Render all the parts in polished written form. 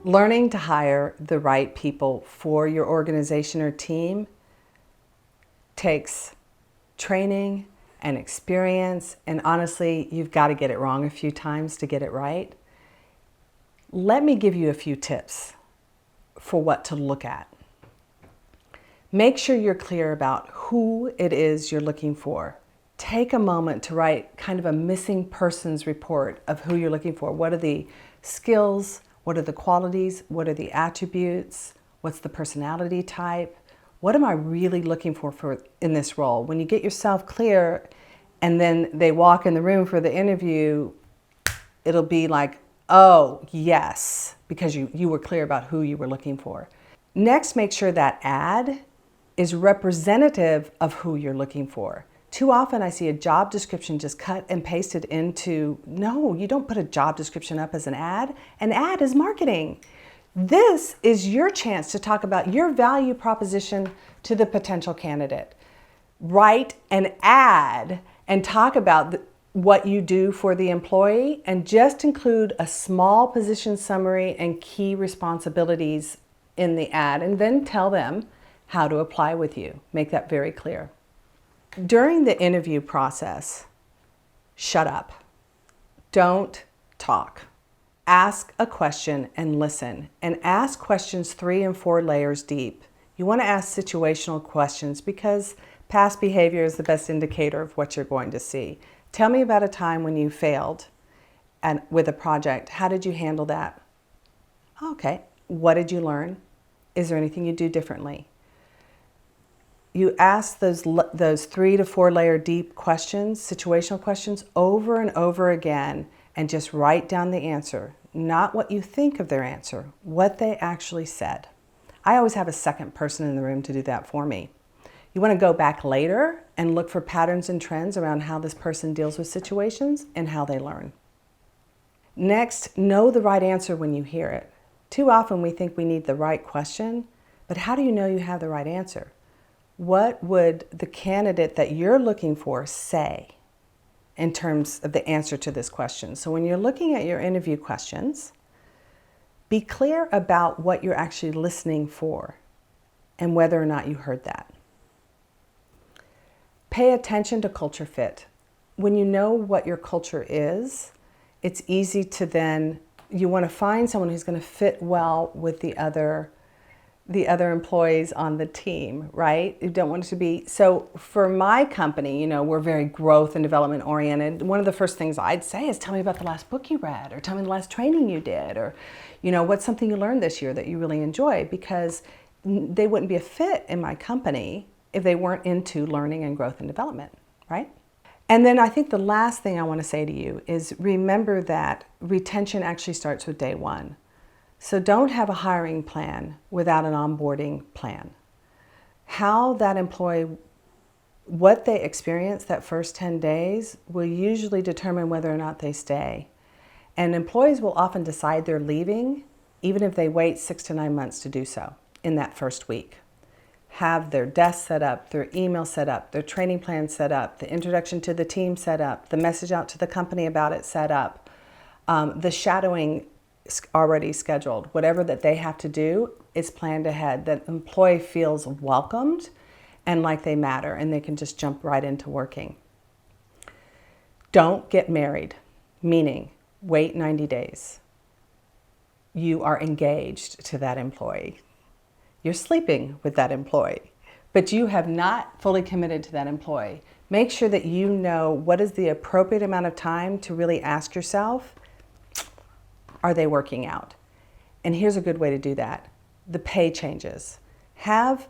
Learning to hire the right people for your organization or team takes training and experience, and honestly, you've got to get it wrong a few times to get it right. Let me give you a few tips for what to look at. Make sure you're clear about who it is you're looking for. Take a moment to write kind of a missing persons report of who you're looking for. What are the skills? What are the qualities? What are the attributes? What's the personality type? What am I really looking for in this role? When you get yourself clear and then they walk in the room for the interview, it'll be like, oh, yes, because you were clear about who you were looking for. Next, make sure that ad is representative of who you're looking for. Too often I see a job description just cut and pasted into, no, you don't put a job description up as an ad. An ad is marketing. This is your chance to talk about your value proposition to the potential candidate. Write an ad and talk about what you do for the employee, and just include a small position summary and key responsibilities in the ad, and then tell them how to apply with you. Make that very clear. During the interview process, shut up. Don't talk. Ask a question and listen, and ask questions 3 and 4 layers deep. You want to ask situational questions because past behavior is the best indicator of what you're going to see. Tell me about a time when you failed with a project. How did you handle that? Okay. What did you learn? Is there anything you do differently? You ask those 3 to 4 layer deep questions, situational questions, over and over again, and just write down the answer. Not what you think of their answer, what they actually said. I always have a second person in the room to do that for me. You want to go back later and look for patterns and trends around how this person deals with situations and how they learn. Next, know the right answer when you hear it. Too often we think we need the right question, but how do you know you have the right answer? What would the candidate that you're looking for say in terms of the answer to this question? So when you're looking at your interview questions, be clear about what you're actually listening for and whether or not you heard that. Pay attention to culture fit. When you know what your culture is, it's easy to then, you want to find someone who's going to fit well with the other employees on the team, right? You don't want it to be, so for my company, we're very growth and development oriented. One of the first things I'd say is, tell me about the last book you read, or tell me the last training you did, or, what's something you learned this year that you really enjoy, because they wouldn't be a fit in my company if they weren't into learning and growth and development, right? And then I think the last thing I want to say to you is, remember that retention actually starts with day 1. So don't have a hiring plan without an onboarding plan. How that employee, what they experience that first 10 days will usually determine whether or not they stay. And employees will often decide they're leaving even if they wait 6 to 9 months to do so in that first week. Have their desk set up, their email set up, their training plan set up, the introduction to the team set up, the message out to the company about it set up, the shadowing already scheduled. Whatever that they have to do is planned ahead. That employee feels welcomed and like they matter, and they can just jump right into working. Don't get married, meaning wait 90 days. You are engaged to that employee. You're sleeping with that employee, but you have not fully committed to that employee. Make sure that you know what is the appropriate amount of time to really ask yourself, are they working out? And here's a good way to do that. The pay changes. Have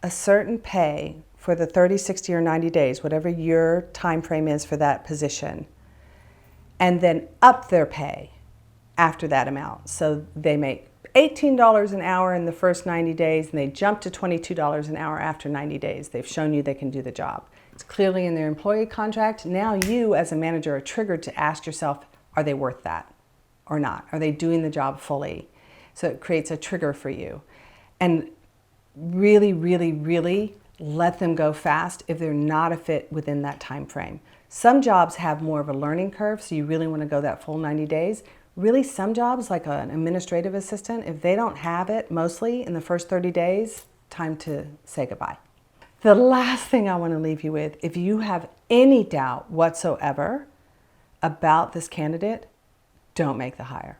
a certain pay for the 30, 60, or 90 days, whatever your time frame is for that position, and then up their pay after that amount. So they make $18 an hour in the first 90 days, and they jump to $22 an hour after 90 days. They've shown you they can do the job. It's clearly in their employee contract. Now you, as a manager, are triggered to ask yourself, are they worth that or not? Are they doing the job fully? So it creates a trigger for you. And really, really, really let them go fast if they're not a fit within that time frame. Some jobs have more of a learning curve, so you really want to go that full 90 days. Really, some jobs, like an administrative assistant, if they don't have it mostly in the first 30 days, time to say goodbye. The last thing I want to leave you with, if you have any doubt whatsoever about this candidate, don't make the hire.